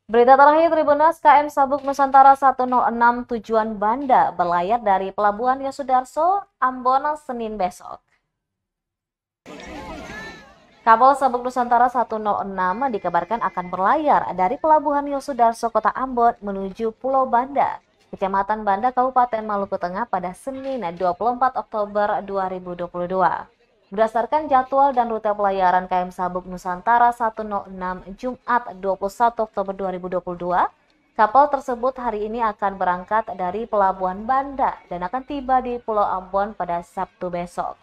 Berita terakhir Tribunnews, KM Sabuk Nusantara 106 tujuan Banda berlayar dari Pelabuhan Yosudarso, Ambon, Senin besok. Kapal Sabuk Nusantara 106 dikabarkan akan berlayar dari Pelabuhan Yosudarso, Kota Ambon menuju Pulau Banda, Kecamatan Banda, Kabupaten Maluku Tengah pada Senin 24 Oktober 2022. Berdasarkan jadwal dan rute pelayaran KM Sabuk Nusantara 106 Jumat 21 Oktober 2022, kapal tersebut hari ini akan berangkat dari Pelabuhan Banda dan akan tiba di Pulau Ambon pada Sabtu besok.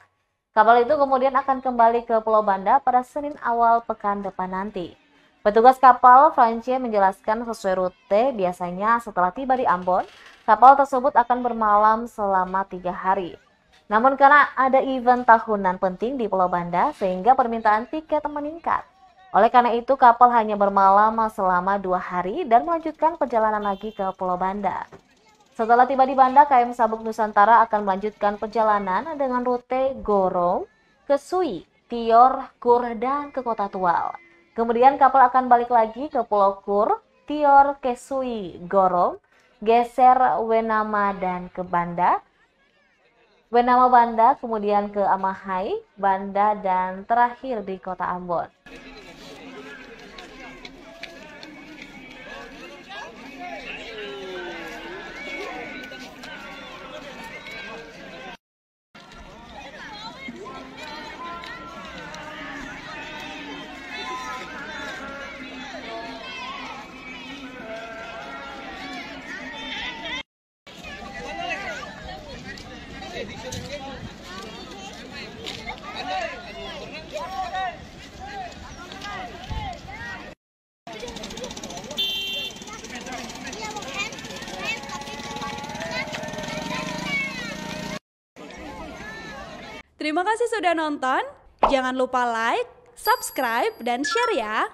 Kapal itu kemudian akan kembali ke Pulau Banda pada Senin awal pekan depan nanti. Petugas kapal France menjelaskan sesuai rute, biasanya setelah tiba di Ambon, kapal tersebut akan bermalam selama 3 hari. Namun karena ada event tahunan penting di Pulau Banda, sehingga permintaan tiket meningkat. Oleh karena itu, kapal hanya bermalam selama 2 hari dan melanjutkan perjalanan lagi ke Pulau Banda. Setelah tiba di Banda, KM Sabuk Nusantara akan melanjutkan perjalanan dengan rute Gorong, ke Sui, Tior, Kur, dan ke Kota Tual. Kemudian kapal akan balik lagi ke Pulau Kur, Tior, ke Sui, Gorong, geser Wenama dan ke Banda, Wenama Banda, kemudian ke Amahai, Banda, dan terakhir di Kota Ambon. Terima kasih sudah nonton. Jangan lupa like, subscribe, dan share ya.